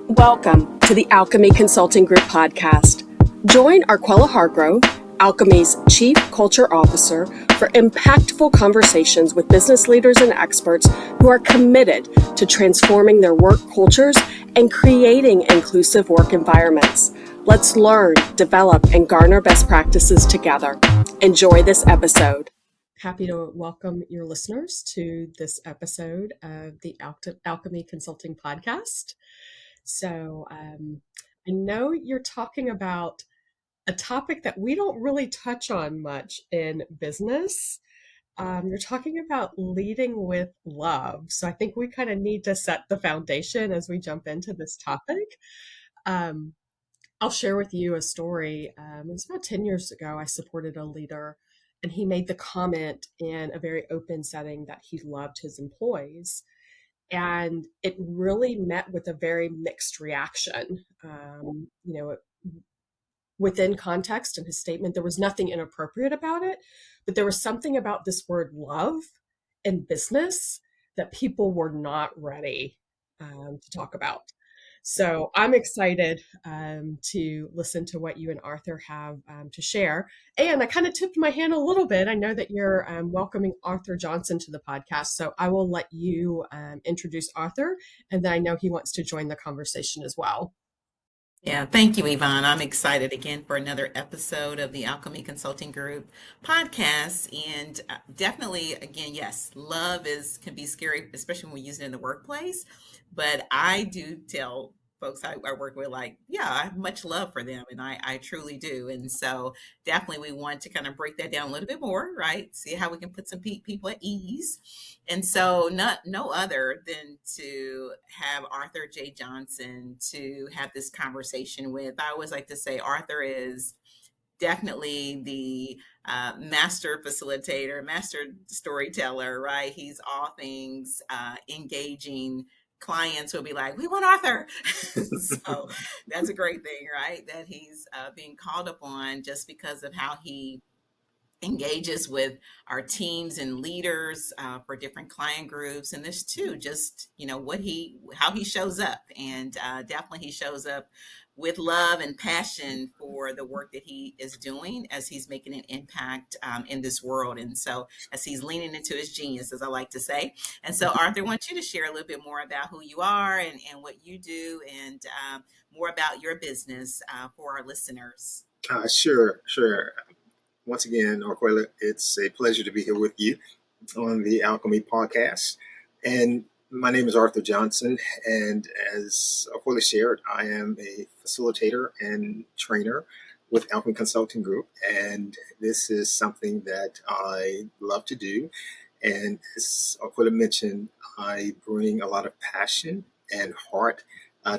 Welcome to the Alchemy Consulting Group podcast. Join Arquella Hargrove, Alchemy's Chief Culture Officer, for impactful conversations with business leaders and experts who are committed to transforming their work cultures and creating inclusive work environments. Let's learn, develop, and garner best practices together. Enjoy this episode. Happy to welcome your listeners to this episode of the Alchemy Consulting podcast. So I know you're talking about a topic that we don't really touch on much in business. You're talking about leading with love. So I think we kind of need to set the foundation as we jump into this topic. Um, I'll share with you a story. It was about 10 years ago. I supported a leader, and he made the comment in a very open setting that he loved his employees. And it really met with a very mixed reaction. Within context in his statement, there was nothing inappropriate about it, but there was something about this word love in business that people were not ready to talk about. So I'm excited to listen to what you and Arthur have to share. And I kind of tipped my hand a little bit. I know that you're welcoming Arthur Johnson to the podcast. So I will let you introduce Arthur. And then I know he wants to join the conversation as well. Yeah, thank you, Yvonne. I'm excited again for another episode of the Alchemy Consulting Group podcast. And definitely, again, yes, love can be scary, especially when we use it in the workplace. But I do tell folks I work with, like, yeah, I have much love for them, and I truly do. And so definitely we want to kind of break that down a little bit more, right? See how we can put some people at ease. And so, no other than to have Arthur J. Johnson to have this conversation with. I always like to say Arthur is definitely the master facilitator, master storyteller, right? He's all things engaging. Clients will be like, we want Arthur. So that's a great thing, right? That he's being called upon just because of how he engages with our teams and leaders for different client groups, and this too just how he shows up, and definitely he shows up with love and passion for the work that he is doing as he's making an impact in this world, and so as he's leaning into his genius, as I like to say. And so Arthur, I want you to share a little bit more about who you are and what you do, and more about your business for our listeners. Sure. Once again, Arquella, it's a pleasure to be here with you on the Alchemy podcast. And my name is Arthur Johnson. And as Arquella shared, I am a facilitator and trainer with Alchemy Consulting Group. And this is something that I love to do. And as Arquella mentioned, I bring a lot of passion and heart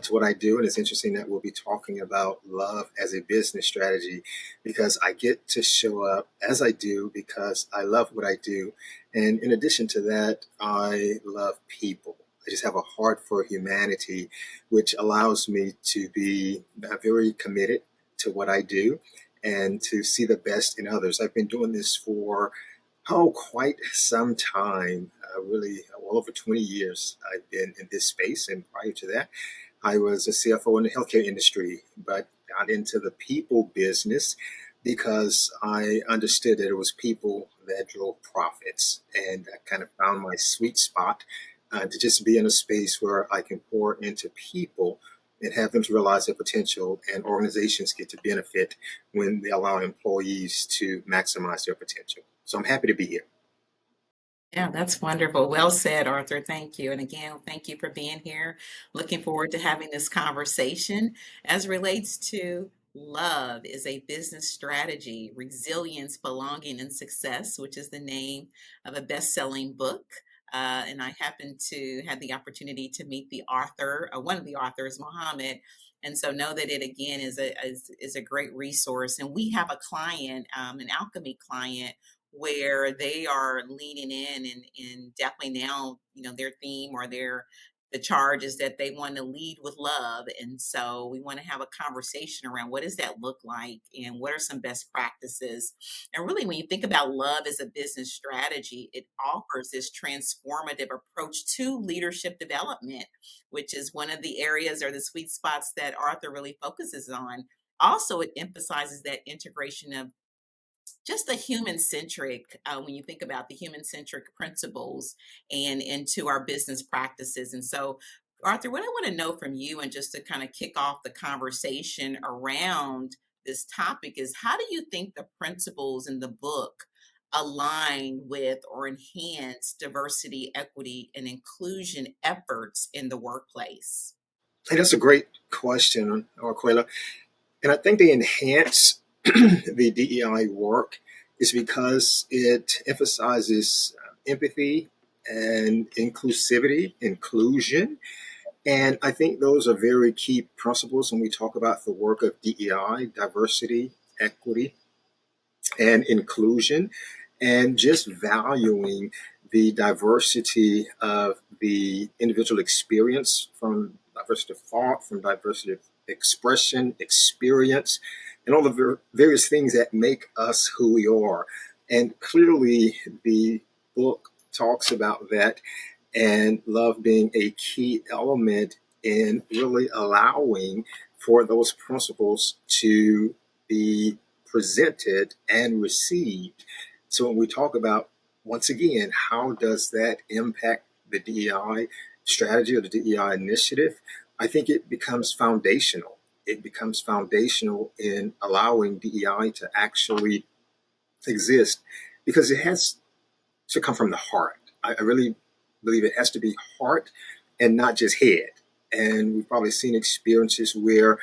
to what I do. And it's interesting that we'll be talking about love as a business strategy because I get to show up as I do because I love what I do. And in addition to that, I love people. I just have a heart for humanity, which allows me to be very committed to what I do and to see the best in others. I've been doing this for quite some time, really well over 20 years I've been in this space. And prior to that, I was a CFO in the healthcare industry, but got into the people business because I understood that it was people that drove profits. And I kind of found my sweet spot to just be in a space where I can pour into people and have them to realize their potential, and organizations get to benefit when they allow employees to maximize their potential. So I'm happy to be here. Yeah, that's wonderful. Well said, Arthur. Thank you. And again, thank you for being here. Looking forward to having this conversation as relates to love is a business strategy, resilience, belonging, and success, which is the name of a best-selling book. And I happened to have the opportunity to meet the author, one of the authors, Mohammed. And so know that it again is a great resource. And we have a client, an Alchemy client, where they are leaning in and definitely now, their theme or their the charge is that they want to lead with love. And so we want to have a conversation around what does that look like and what are some best practices. And really, when you think about love as a business strategy, it offers this transformative approach to leadership development, which is one of the areas or the sweet spots that Arthur really focuses on. Also, it emphasizes that integration of just the human centric, when you think about the human centric principles and into our business practices. And so, Arthur, what I want to know from you, and just to kind of kick off the conversation around this topic, is how do you think the principles in the book align with or enhance diversity, equity, and inclusion efforts in the workplace? Hey, that's a great question, Arquella. And I think they enhance the DEI work is because it emphasizes empathy and inclusivity, inclusion. And I think those are very key principles when we talk about the work of DEI, diversity, equity, and inclusion, and just valuing the diversity of the individual experience, from diversity of thought, from diversity of expression, experience, and all the various things that make us who we are. And clearly, the book talks about that, and love being a key element in really allowing for those principles to be presented and received. So when we talk about, once again, how does that impact the DEI strategy or the DEI initiative, I think it becomes foundational. It becomes foundational in allowing DEI to actually exist, because it has to come from the heart. I really believe it has to be heart and not just head. And we've probably seen experiences where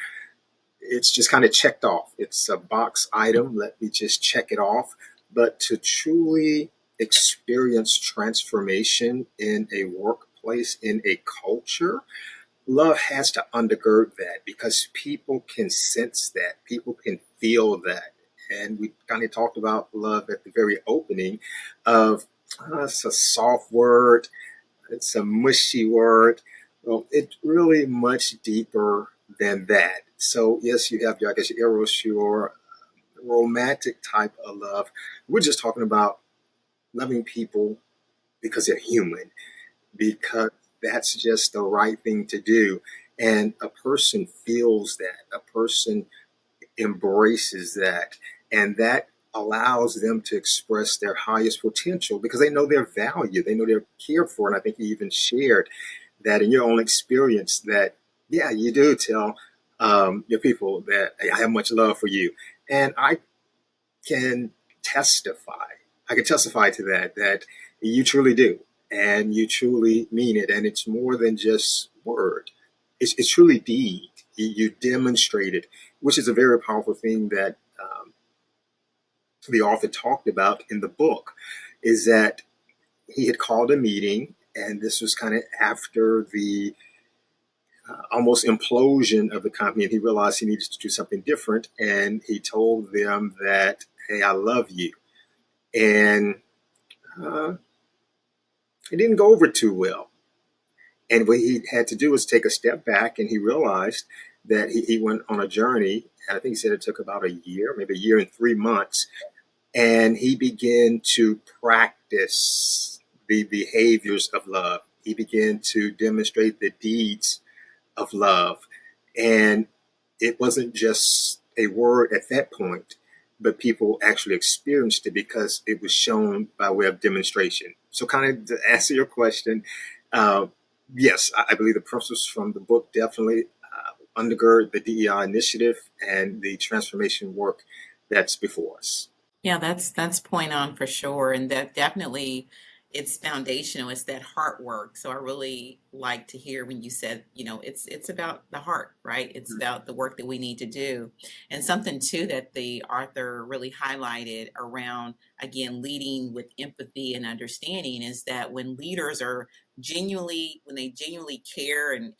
it's just kind of checked off. It's a box item. Let me just check it off. But to truly experience transformation in a workplace, in a culture, love has to undergird that, because people can sense that, people can feel that. And we kind of talked about love at the very opening of it's a soft word, it's a mushy word. Well, it's really much deeper than that. So yes, you have, I guess, your eros, your romantic type of love. We're just talking about loving people because they're human, because that's just the right thing to do. And a person feels that, a person embraces that, and that allows them to express their highest potential because they know their value, they know they're cared for. And I think you even shared that in your own experience that, yeah, you do tell your people that, hey, I have much love for you. And can testify. I can testify to that, that you truly do. And you truly mean it. And it's more than just word. It's truly deed. You demonstrate it, which is a very powerful thing that the author talked about in the book, is that he had called a meeting, and this was kind of after the almost implosion of the company, and he realized he needed to do something different. And he told them that, hey, I love you. And uh, it didn't go over too well. And what he had to do was take a step back, and he realized that he went on a journey. And I think he said it took about a year, maybe a year and 3 months. And he began to practice the behaviors of love. He began to demonstrate the deeds of love. And it wasn't just a word at that point, but people actually experienced it because it was shown by way of demonstration. So, kind of to answer your question, uh, yes, I believe the principles from the book definitely undergird the DEI initiative and the transformation work that's before us. Yeah, that's point on for sure, and that definitely it's foundational. It's that heart work. So I really like to hear when you said, it's about the heart, right? It's about the work that we need to do, and something too that the author really highlighted around again leading with empathy and understanding is that when leaders are when they genuinely care and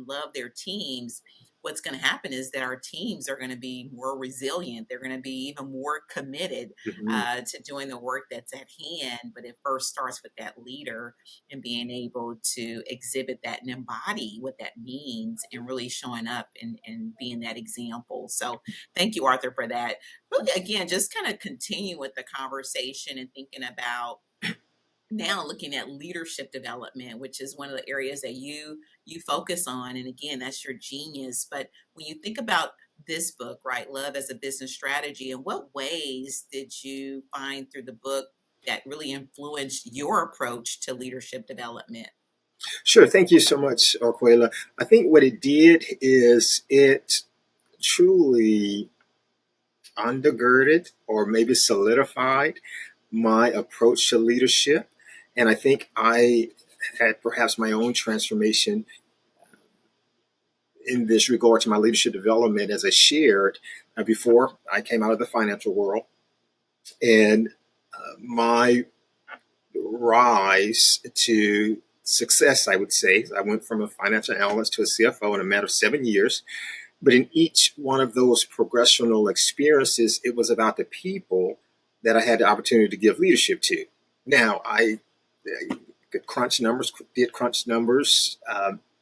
love their teams, what's going to happen is that our teams are going to be more resilient. They're going to be even more committed Mhm. to doing the work that's at hand. But it first starts with that leader and being able to exhibit that and embody what that means and really showing up and being that example. So thank you, Arthur, for that. Really, again, just kind of continue with the conversation and thinking about now looking at leadership development, which is one of the areas that you focus on. And again, that's your genius. But when you think about this book, right, Love as a Business Strategy, in what ways did you find through the book that really influenced your approach to leadership development? Sure. Thank you so much, Arquella. I think what it did is it truly undergirded or maybe solidified my approach to leadership. And I think I had perhaps my own transformation in this regard to my leadership development, as I shared before I came out of the financial world. And my rise to success, I would say, I went from a financial analyst to a CFO in a matter of 7 years. But in each one of those progressional experiences, it was about the people that I had the opportunity to give leadership to. Now, I did crunch numbers,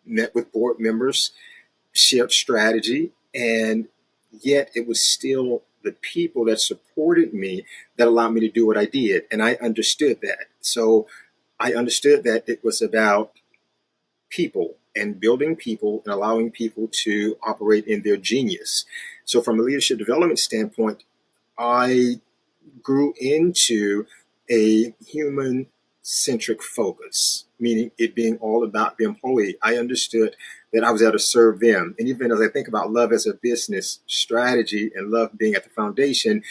met with board members, shared strategy, and yet it was still the people that supported me that allowed me to do what I did. And I understood that. So I understood that it was about people and building people and allowing people to operate in their genius. So from a leadership development standpoint, I grew into a human centric focus, meaning it being all about the employee. I understood that I was there to serve them. And even as I think about love as a business strategy and love being at the foundation,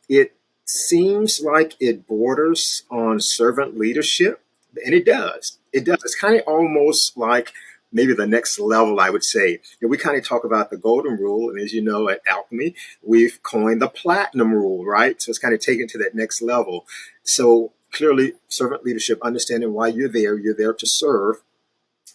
it seems like it borders on servant leadership, and it does. It does. It's kind of almost like maybe the next level, I would say. And we kind of talk about the golden rule, and as you know, at Alchemy, we've coined the platinum rule, right? So it's kind of taken to that next level. So clearly, servant leadership, understanding why you're there to serve.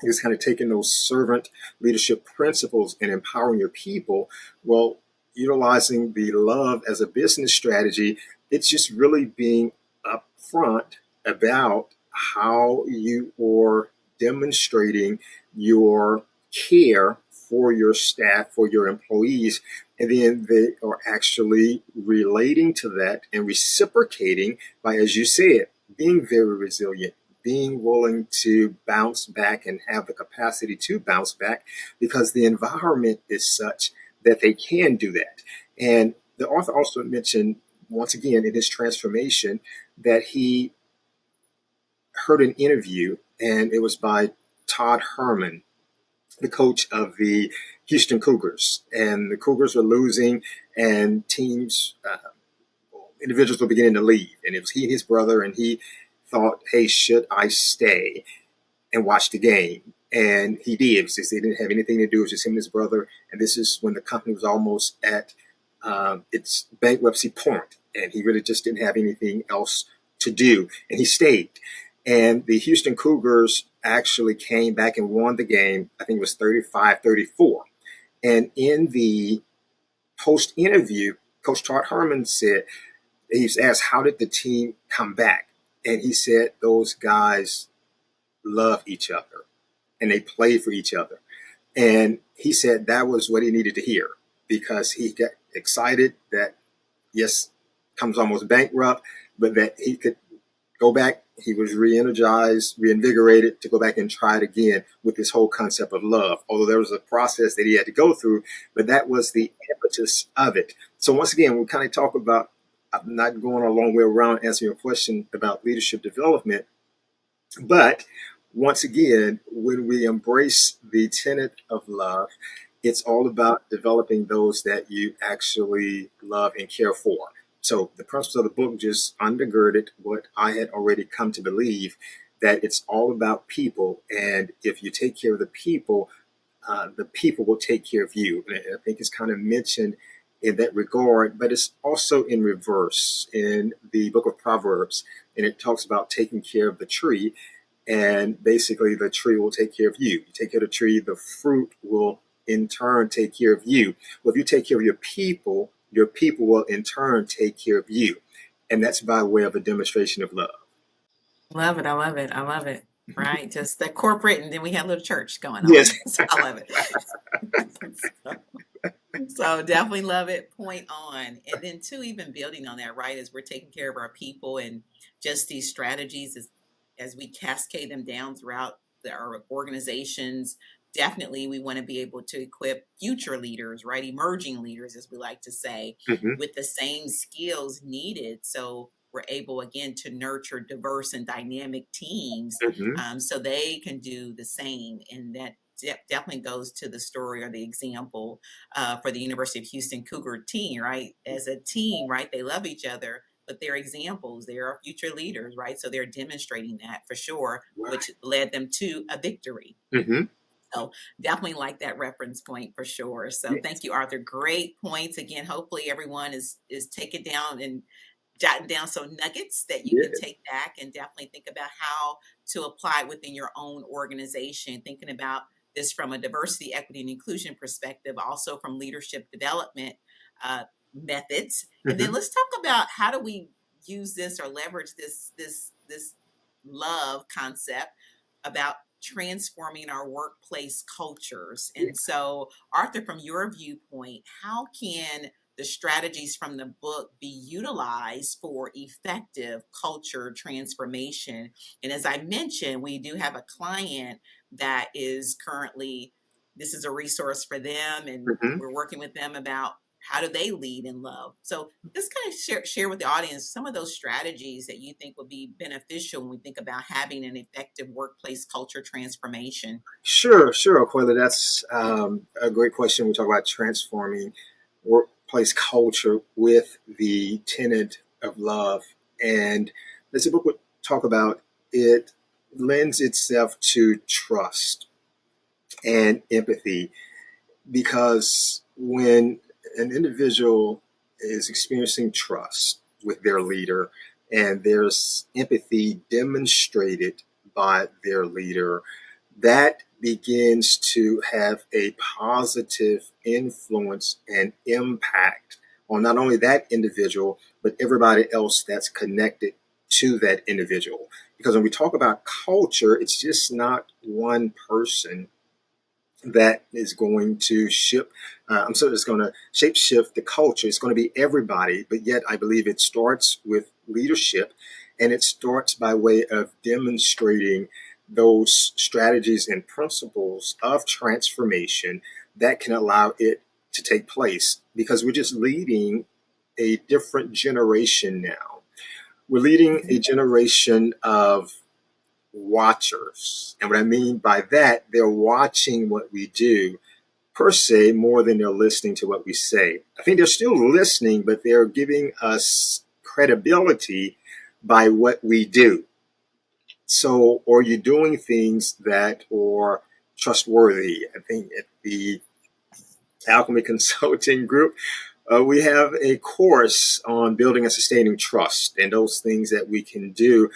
It's kind of taking those servant leadership principles and empowering your people. Well, utilizing the love as a business strategy, it's just really being upfront about how you are demonstrating your care for your staff, for your employees, and then they are actually relating to that and reciprocating by, as you said, being very resilient, being willing to bounce back and have the capacity to bounce back because the environment is such that they can do that. And the author also mentioned, once again, in his transformation, that he heard an interview, and it was by Todd Herman, the coach of the Houston Cougars. And the Cougars were losing, and individuals were beginning to leave. And it was he and his brother, and he thought, hey, should I stay and watch the game? And he did, because they didn't have anything to do. It was just him and his brother. And this is when the company was almost at its bankruptcy point, and he really just didn't have anything else to do. And he stayed. And the Houston Cougars actually came back and won the game. I think it was 35-34. And in the post interview, Coach Todd Herman said, he was asked, how did the team come back? And he said, those guys love each other and they play for each other. And he said that was what he needed to hear, because he got excited that, yes, comes almost bankrupt, but that he could go back. He was re-energized, reinvigorated to go back and try it again with this whole concept of love. Although there was a process that he had to go through, but that was the impetus of it. So once again, we kind of talk about, I'm not going a long way around answering your question about leadership development, but once again, when we embrace the tenet of love, it's all about developing those that you actually love and care for. So the principles of the book just undergirded what I had already come to believe, that it's all about people. And if you take care of the people will take care of you. And I think it's kind of mentioned in that regard, but it's also in reverse in the book of Proverbs. And it talks about taking care of the tree. And basically, the tree will take care of you. You take care of the tree, the fruit will in turn take care of you. Well, if you take care of your people will in turn take care of you. And that's by way of a demonstration of love. Love it. I love it. I love it. Right. Just the corporate, and then we have a little church going Yes. on. So I love it. So definitely love it. Point on. And then too, even building on that, right, as we're taking care of our people and just these strategies as we cascade them down throughout our organizations, definitely we want to be able to equip future leaders, right, emerging leaders, as we like to say, Hmm. with the same skills needed. So we're able again to nurture diverse and dynamic teams, Hmm. so they can do the same. And that definitely goes to the story or the example for the University of Houston Cougar team, right? As a team, right? They love each other, but they're examples. They are future leaders, right? So they're demonstrating that for sure, which Right. led them to a victory. Hmm. So definitely like that reference point for sure. So Yes. thank you, Arthur. Great points. Again, hopefully everyone is taking down and jotting down some nuggets that you can Yes. take back and definitely think about how to apply it within your own organization, thinking about this from a diversity, equity, and inclusion perspective, also from leadership development uh, methods. And then Hmm. let's talk about how do we use this or leverage this love concept about transforming our workplace cultures. Yeah. And so, Arthur, from your viewpoint, how can the strategies from the book be utilized for effective culture transformation? And as I mentioned, we do have a client that is currently, this is a resource for them, and Hmm. we're working with them about how do they lead in love. So just kind of share with the audience some of those strategies that you think would be beneficial when we think about having an effective workplace culture transformation. Sure, Aquila. That's a great question. We talk about transforming workplace culture with the tenet of love. And as the book would talk about, it lends itself to trust and empathy, because when an individual is experiencing trust with their leader and there's empathy demonstrated by their leader, that begins to have a positive influence and impact on not only that individual, but everybody else that's connected to that individual. Because when we talk about culture, it's just not one person that is going to it's going to shape shift the culture. It's going to be everybody, but yet I believe it starts with leadership, and it starts by way of demonstrating those strategies and principles of transformation that can allow it to take place, because we're just leading a different generation now. We're leading a Mhm. generation of watchers. And what I mean by that, they're watching what we do per se more than they're listening to what we say. I think they're still listening, but they're giving us credibility by what we do. So, are you doing things that are trustworthy? I think at the Alchemy Consulting Group, we have a course on building and sustaining trust and those things that we can do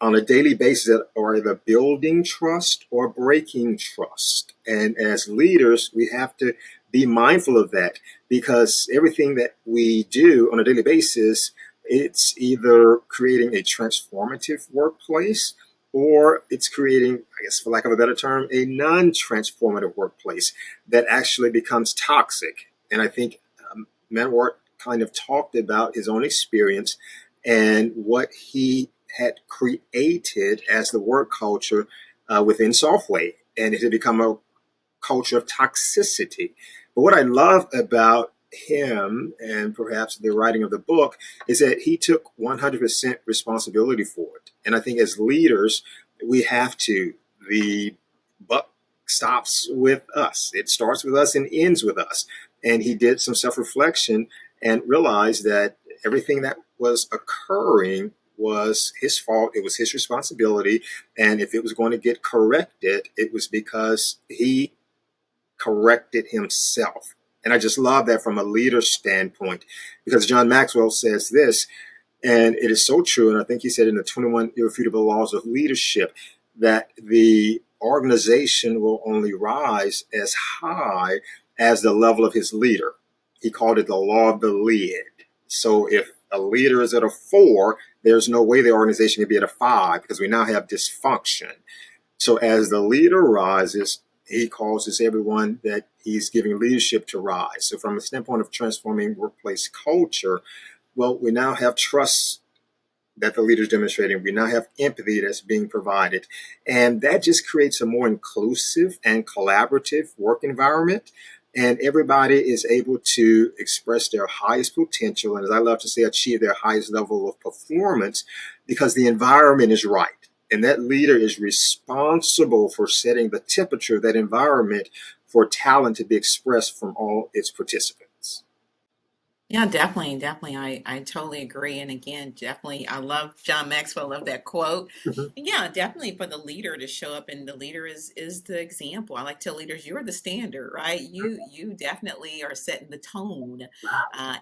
on a daily basis that are either building trust or breaking trust. And as leaders, we have to be mindful of that, because everything that we do on a daily basis, it's either creating a transformative workplace or it's creating, I guess, for lack of a better term, a non-transformative workplace that actually becomes toxic. And I think Manwart kind of talked about his own experience and what he had created as the work culture within Softway, and it had become a culture of toxicity. But what I love about him, and perhaps the writing of the book, is that he took 100% responsibility for it. And I think as leaders, we have to. The buck stops with us. It starts with us and ends with us. And he did some self-reflection and realized that everything that was occurring was his fault. It was his responsibility. And if it was going to get corrected, it was because he corrected himself. And I just love that from a leader standpoint, because John Maxwell says this, and it is so true. And I think he said in the 21 Irrefutable Laws of Leadership that the organization will only rise as high as the level of his leader. He called it the law of the lid. So if a leader is at a 4, there's no way the organization can be at a 5 because we now have dysfunction. So as the leader rises, he causes everyone that he's giving leadership to rise. So from a standpoint of transforming workplace culture, well, we now have trust that the leader is demonstrating. We now have empathy that's being provided. And that just creates a more inclusive and collaborative work environment. And everybody is able to express their highest potential. And as I love to say, achieve their highest level of performance because the environment is right. And that leader is responsible for setting the temperature of that environment for talent to be expressed from all its participants. Yeah, definitely, definitely. I totally agree. And again, definitely, I love John Maxwell, love that quote. Mhm. And yeah, definitely for the leader to show up, and the leader is the example. I like to tell leaders, you're the standard, right? You definitely are setting the tone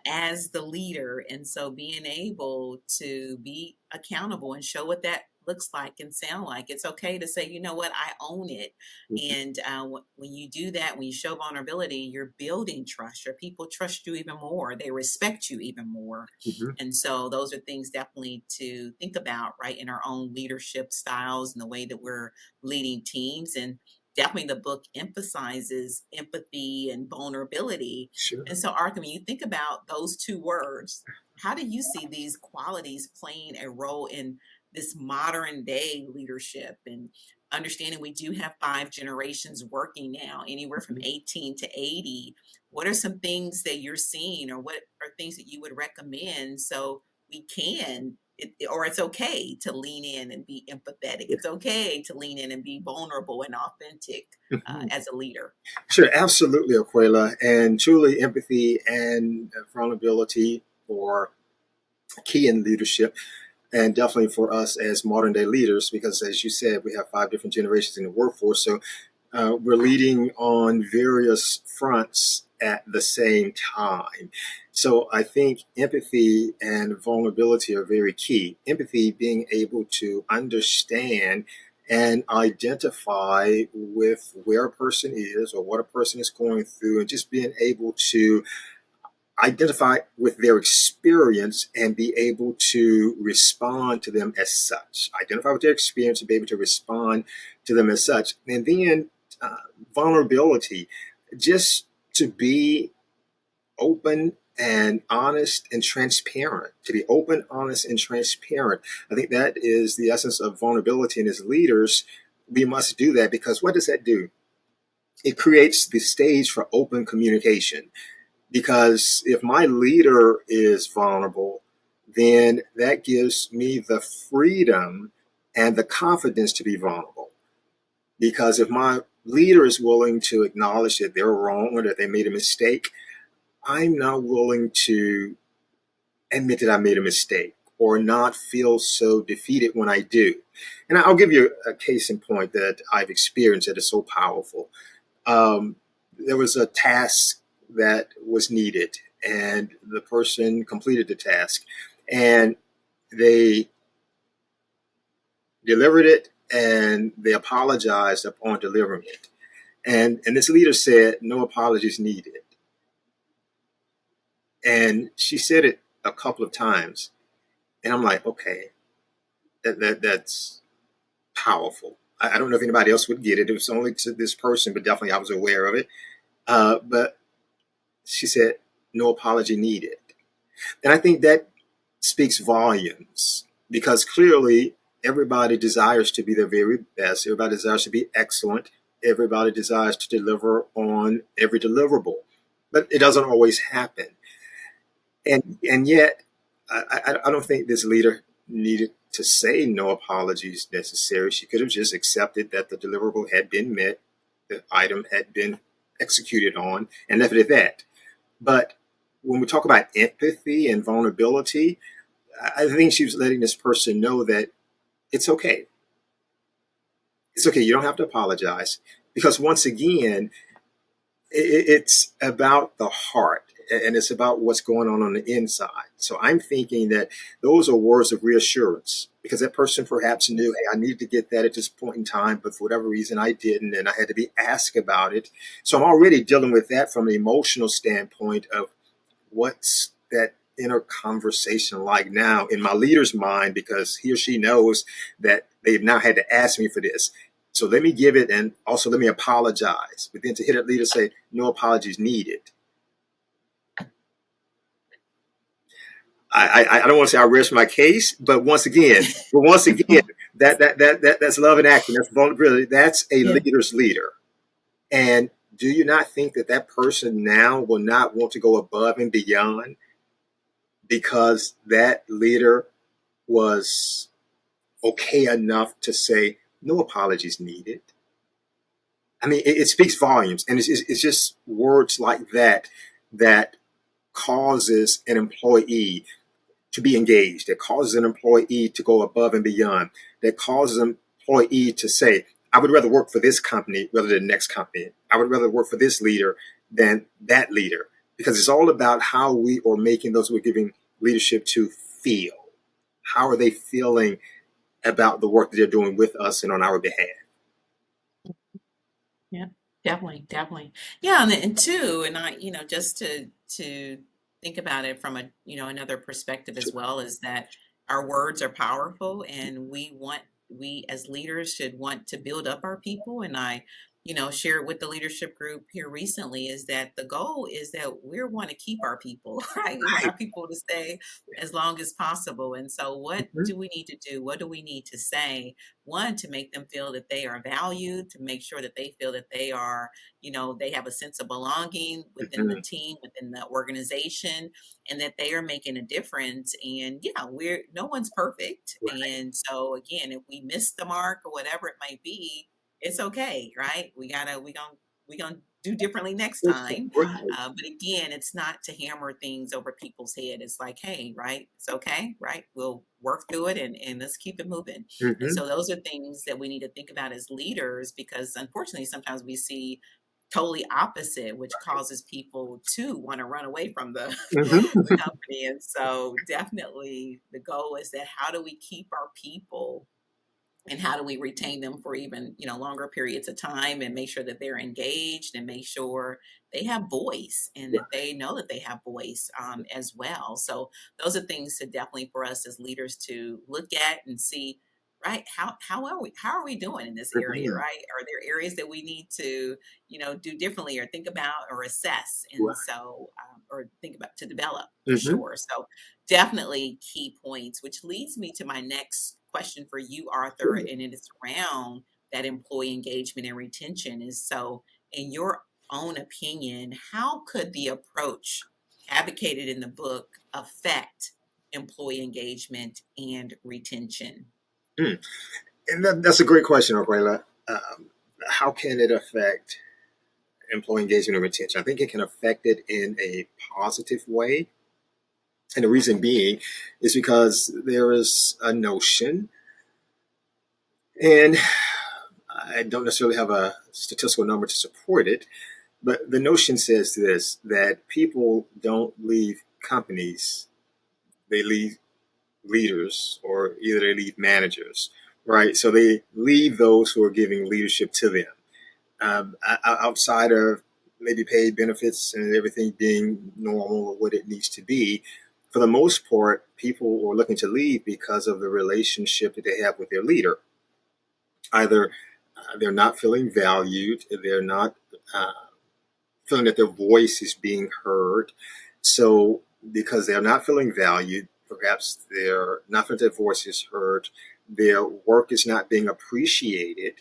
as the leader, and so being able to be accountable and show what that looks like and sound like. It's okay to say, you know what, I own it. Mhm. And when you do that, when you show vulnerability, you're building trust. Your people trust you even more. They respect you even more. Mhm. And so those are things definitely to think about, right, in our own leadership styles and the way that we're leading teams. And definitely the book emphasizes empathy and vulnerability. Sure. And so, Arthur, when you think about those two words, how do you see these qualities playing a role in this modern day leadership and understanding we do have 5 generations working now, anywhere from Mhm. 18 to 80? What are some things that you're seeing, or what are things that you would recommend so we can, or it's okay to lean in and be empathetic? Yeah. It's okay to lean in and be vulnerable and authentic Mhm. as a leader. Sure, absolutely, Aquila. And truly, empathy and vulnerability for key in leadership, and definitely for us as modern day leaders, because as you said, we have 5 different generations in the workforce. So we're leading on various fronts at the same time. So I think empathy and vulnerability are very key. Empathy, being able to understand and identify with where a person is or what a person is going through, and just being able to identify with their experience and be able to respond to them as such. Identify with their experience and be able to respond to them as such. And then uh, vulnerability, just to be open and honest and transparent, to be open, honest, and transparent. I think that is the essence of vulnerability. And as leaders, we must do that because what does that do? It creates the stage for open communication. Because if my leader is vulnerable, then that gives me the freedom and the confidence to be vulnerable. Because if my leader is willing to acknowledge that they're wrong or that they made a mistake, I'm now willing to admit that I made a mistake or not feel so defeated when I do. And I'll give you a case in point that I've experienced that is so powerful. There was a task that was needed, and the person completed the task, and they delivered it, and they apologized upon delivering it. And this leader said, "No apologies needed." And she said it a couple of times, and I'm like, okay, that's powerful. I don't know if anybody else would get it. It was only to this person, but definitely I was aware of it. But she said, "No apology needed." And I think that speaks volumes because clearly everybody desires to be their very best. Everybody desires to be excellent. Everybody desires to deliver on every deliverable, but it doesn't always happen. And yet, I don't think this leader needed to say no apologies necessary. She could have just accepted that the deliverable had been met, the item had been executed on, and left it at that. But when we talk about empathy and vulnerability, I think she was letting this person know that it's okay. It's okay. You don't have to apologize because once again, it's about the heart. and it's about what's going on the inside. So I'm thinking that those are words of reassurance because that person perhaps knew, hey, I needed to get that at this point in time, but for whatever reason I didn't, and I had to be asked about it. So I'm already dealing with that from an emotional standpoint of what's that inner conversation like now in my leader's mind, because he or she knows that they've now had to ask me for this. So let me give it, and also let me apologize. But then to hear that leader say, no apologies needed. I don't want to say I rest my case, but once again, that's love in action. That's vulnerability. That's a Yeah. leader's leader. And do you not think that that person now will not want to go above and beyond because that leader was okay enough to say no apologies needed? I mean, it speaks volumes, and it's just words like that that causes an employee to be engaged, that causes an employee to go above and beyond, that causes an employee to say, I would rather work for this company rather than the next company. I would rather work for this leader than that leader. Because it's all about how we are making those we're giving leadership to feel. How are they feeling about the work that they're doing with us and on our behalf? Yeah, definitely, definitely. Yeah, and two, and just to think about it from another perspective as well, is that our words are powerful, and we as leaders should want to build up our people. And I, shared with the leadership group here recently is that the goal is that we want to keep our people, right? We want Right. our people to stay as long as possible. And so, what Mhm. do we need to do? What do we need to say? One, to make them feel that they are valued, to make sure that they feel that they are, they have a sense of belonging within the Mhm. team, within the organization, and that they are making a difference. And yeah, no one's perfect. Right. And so again, if we miss the mark or whatever it might be, it's okay, right? We gonna do differently next time. Right. But again, it's not to hammer things over people's head. It's like, hey, right, it's okay, right? We'll work through it, and let's keep it moving. And Mhm. so those are things that we need to think about as leaders, because unfortunately sometimes we see totally opposite, which causes people to want to run away from the the Mhm. company. And so definitely the goal is that how do we keep our people and how do we retain them for even longer periods of time, and make sure that they're engaged, and make sure they have voice, and that they know that they have voice as well. So those are things to definitely for us as leaders to look at and see, right, how are we doing in this area, Mhm. right? Are there areas that we need to do differently, or think about, or assess? And Right. so or think about, to develop, for Mhm. sure. So definitely key points, which leads me to my next question for you, Arthur, Sure. and it is around that employee engagement and retention. Is so, in your own opinion, how could the approach advocated in the book affect employee engagement and retention? Mm. And that's a great question, Arquella. How can it affect employee engagement and retention? I think it can affect it in a positive way. And the reason being is because there is a notion, and I don't necessarily have a statistical number to support it, but the notion says this, that people don't leave companies, they leave leaders, or either they leave managers, right? So they leave those who are giving leadership to them. Outside of maybe paid benefits and everything being normal or what it needs to be, for the most part, people are looking to leave because of the relationship that they have with their leader. Either they're not feeling valued, they're not uh, feeling that their voice is being heard. So, because they're not feeling valued, perhaps they're not feeling their voice is heard, their work is not being appreciated.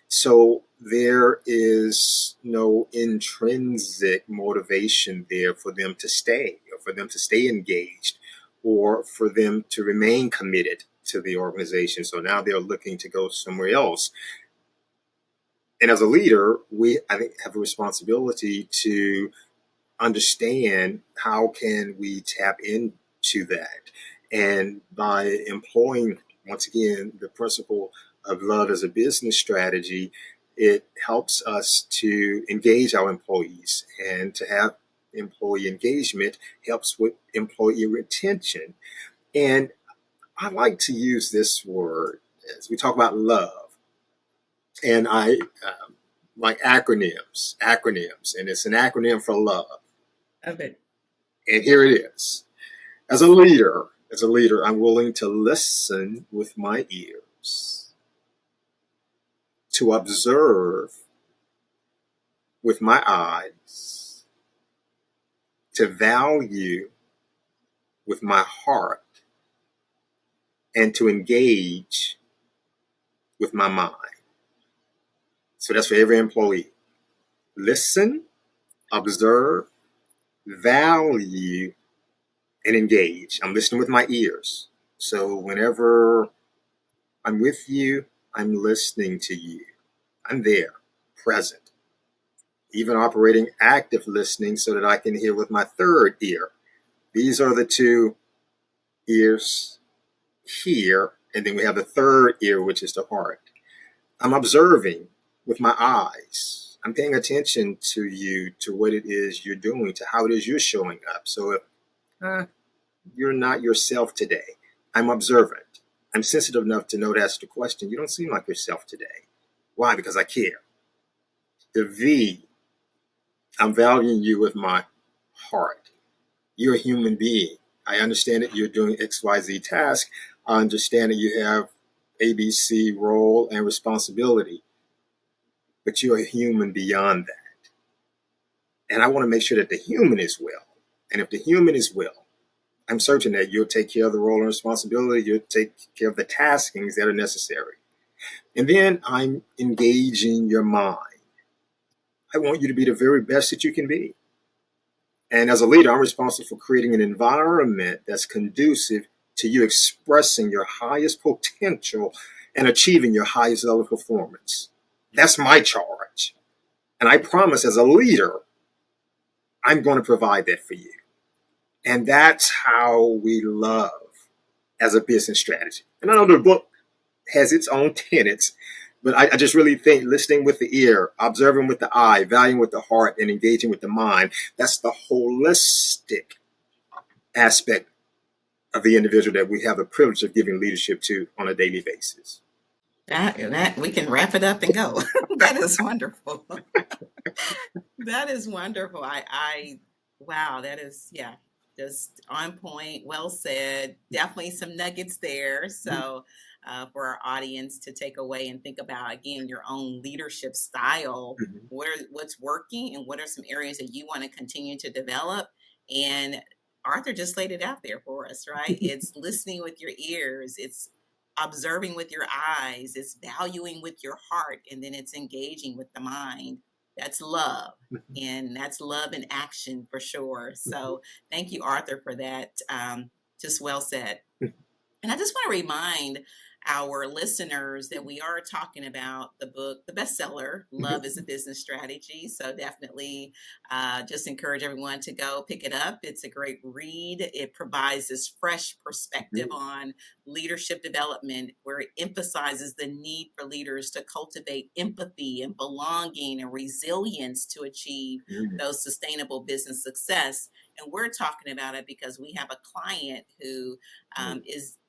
So, there is no intrinsic motivation there for them to stay, or for them to stay engaged, or for them to remain committed to the organization. So now they're looking to go somewhere else. And as a leader, we, I think, have a responsibility to understand how can we tap into that. And by employing, once again, the principle of love as a business strategy, it helps us to engage our employees and to have employee engagement, helps with employee retention. And I like to use this word as we talk about love. And I like acronyms, and it's an acronym for love. Of it. And here it is. As a leader, I'm willing to listen with my ears, to observe with my eyes, to value with my heart, and to engage with my mind. So that's for every employee. Listen, observe, value, and engage. I'm listening with my ears. So whenever I'm with you, I'm listening to you. I'm there, present, even operating active listening so that I can hear with my third ear. These are the two ears here, and then we have the third ear, which is the heart. I'm observing with my eyes. I'm paying attention to you, to what it is you're doing, to how it is you're showing up. So if you're not yourself today, I'm observant. I'm sensitive enough to know that's the question. You don't seem like yourself today. Why? Because I care. The V, I'm valuing you with my heart. You're a human being. I understand that you're doing XYZ task. I understand that you have ABC role and responsibility, but you're a human beyond that. And I want to make sure that the human is well. And if the human is well, I'm certain that you'll take care of the role and responsibility. You'll take care of the taskings that are necessary. And then I'm engaging your mind. I want you to be the very best that you can be. And as a leader, I'm responsible for creating an environment that's conducive to you expressing your highest potential and achieving your highest level of performance. That's my charge. And I promise as a leader, I'm going to provide that for you. And that's how we love as a business strategy. And I know the book has its own tenets, but I just really think listening with the ear, observing with the eye, valuing with the heart, and engaging with the mind, that's the holistic aspect of the individual that we have the privilege of giving leadership to on a daily basis. That we can wrap it up and go. That is wonderful. That is wonderful. Wow, that is, yeah, just on point. Well said. Definitely some nuggets there. So, for our audience to take away and think about again your own leadership style, Mhm. what's working and what are some areas that you want to continue to develop. And Arthur just laid it out there for us, right? It's listening with your ears. It's observing with your eyes. It's valuing with your heart, and then it's engaging with the mind. That's love. And that's love in action for sure. So thank you, Arthur, for that. Just well said. And I just want to remind our listeners that we are talking about the book, the bestseller, Love is a Business Strategy. So definitely just encourage everyone to go pick it up. It's a great read. It provides this fresh perspective on leadership development, where it emphasizes the need for leaders to cultivate empathy and belonging and resilience to achieve those sustainable business success. And we're talking about it because we have a client who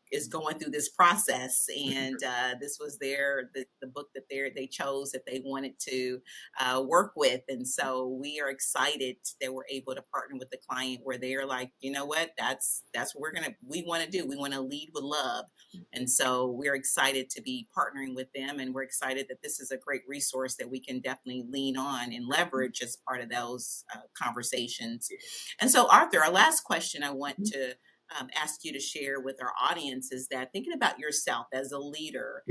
is going through this process, and this was the book that they chose that they wanted to work with. And so we are excited that we're able to partner with the client where they're like, you know what, that's what we want to do. We want to lead with love. And so we're excited to be partnering with them, and we're excited that this is a great resource that we can definitely lean on and leverage as part of those conversations. And so, Arthur, our last question I want to ask you to share with our audience is that, thinking about yourself as a leader,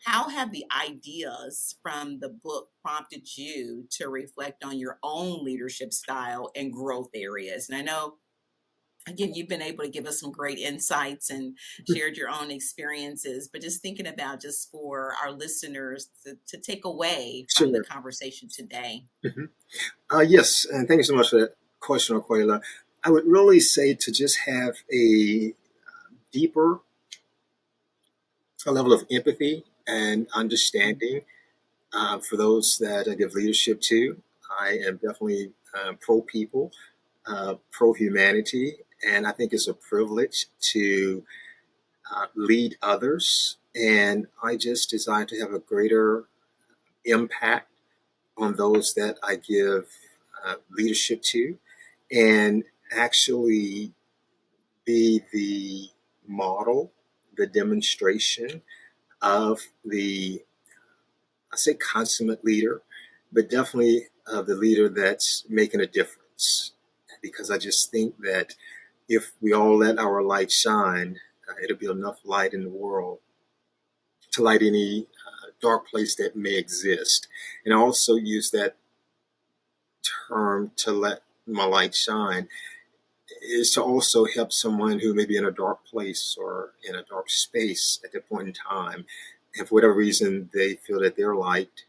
how have the ideas from the book prompted you to reflect on your own leadership style and growth areas? And I know, again, you've been able to give us some great insights and shared your own experiences, but just thinking about, just for our listeners to take away from the Sure. conversation today. Yes, and thank you so much for that question, Aquila. I would really say to just have a deeper level of empathy and understanding for those that I give leadership to. I am definitely pro people. pro-humanity, and I think it's a privilege to lead others. And I just desire to have a greater impact on those that I give leadership to, and actually be the model, the demonstration of the, I say consummate leader, but definitely the leader that's making a difference. Because I just think that if we all let our light shine, it'll be enough light in the world to light any dark place that may exist. And I also use that term, to let my light shine, is to also help someone who may be in a dark place or in a dark space at that point in time. And for whatever reason, they feel that their light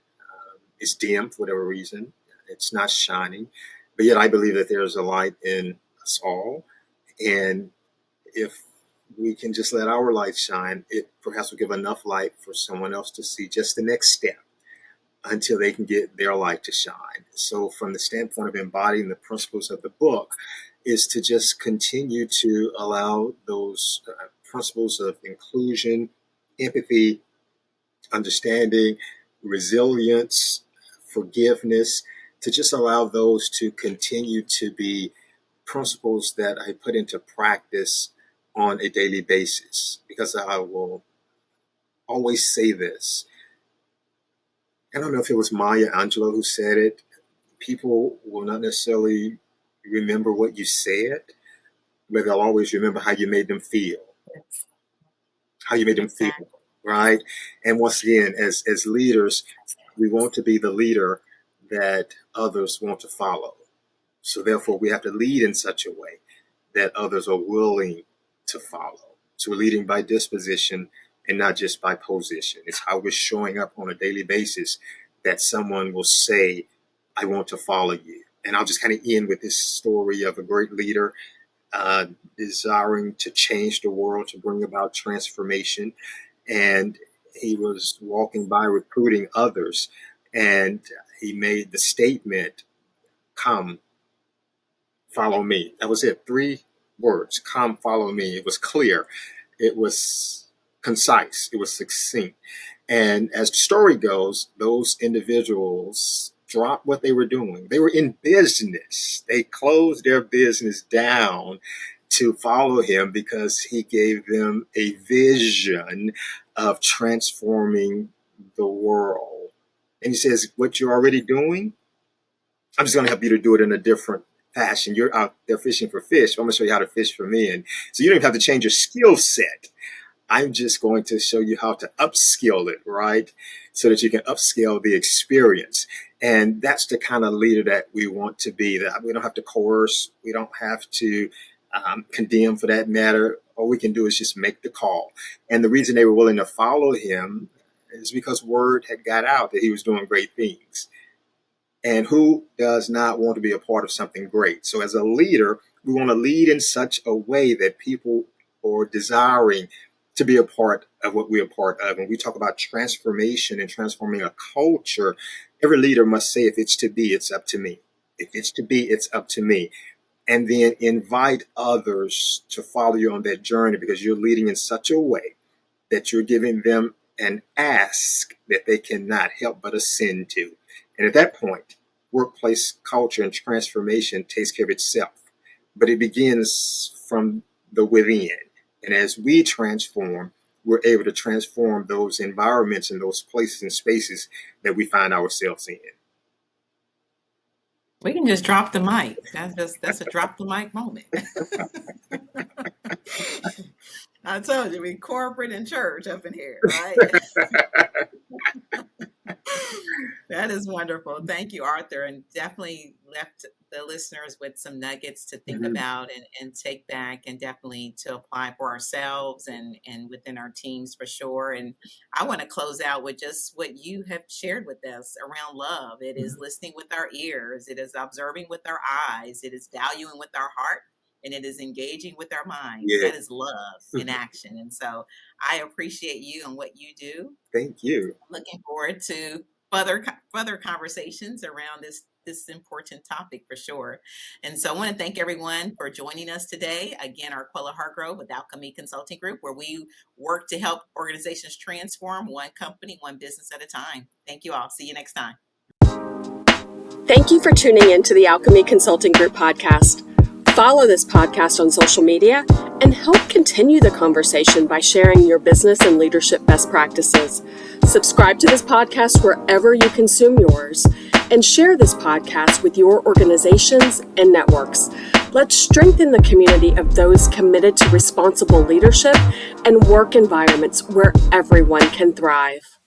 is dim, for whatever reason, it's not shining. But yet, I believe that there's a light in us all. And if we can just let our light shine, it perhaps will give enough light for someone else to see just the next step until they can get their light to shine. So, from the standpoint of embodying the principles of the book, is to just continue to allow those principles of inclusion, empathy, understanding, resilience, forgiveness, to just allow those to continue to be principles that I put into practice on a daily basis. Because I will always say this. I don't know if it was Maya Angelou who said it. People will not necessarily remember what you said, but they'll always remember how you made them feel. How you made them feel, Exactly. right? And once again, as leaders, we want to be the leader that others want to follow. So therefore, we have to lead in such a way that others are willing to follow. So we're leading by disposition and not just by position. It's how we're showing up on a daily basis that someone will say, I want to follow you. And I'll just kind of end with this story of a great leader desiring to change the world, to bring about transformation. And he was walking by recruiting others, and he made the statement, come, follow me. That was it. 3 words, come, follow me. It was clear. It was concise. It was succinct. And as the story goes, those individuals dropped what they were doing. They were in business. They closed their business down to follow him because he gave them a vision of transforming the world. And he says, what you're already doing, I'm just going to help you to do it in a different fashion. You're out there fishing for fish. I'm going to show you how to fish for me. And so you don't even have to change your skill set. I'm just going to show you how to upskill it, right? So that you can upscale the experience. And that's the kind of leader that we want to be. That we don't have to coerce. We don't have to condemn, for that matter. All we can do is just make the call. And the reason they were willing to follow him is because word had got out that he was doing great things. And who does not want to be a part of something great? So as a leader, we want to lead in such a way that people are desiring to be a part of what we're a part of. When we talk about transformation and transforming a culture, every leader must say, if it's to be, it's up to me. If it's to be, it's up to me. And then invite others to follow you on that journey, because you're leading in such a way that you're giving them an ask that they cannot help but ascend to. And at that point, workplace culture and transformation takes care of itself. But it begins from the within. And as we transform, we're able to transform those environments and those places and spaces that we find ourselves in. We can just drop the mic. That's a drop the mic moment. I told you, we corporate and church up in here, right? That is wonderful. Thank you, Arthur, and definitely left the listeners with some nuggets to think Mhm. about and take back, and definitely to apply for ourselves and within our teams for sure. And I want to close out with just what you have shared with us around love. It is listening with our ears, it is observing with our eyes, it is valuing with our heart, and it is engaging with our minds. Yeah. That is love in action. And so I appreciate you and what you do. Thank you. Looking forward to further conversations around this important topic for sure. And so I want to thank everyone for joining us today. Again, Arquella Hargrove with Alchemy Consulting Group, where we work to help organizations transform one company, one business at a time. Thank you all. See you next time. Thank you for tuning in to the Alchemy Consulting Group podcast. Follow this podcast on social media and help continue the conversation by sharing your business and leadership best practices. Subscribe to this podcast wherever you consume yours and share this podcast with your organizations and networks. Let's strengthen the community of those committed to responsible leadership and work environments where everyone can thrive.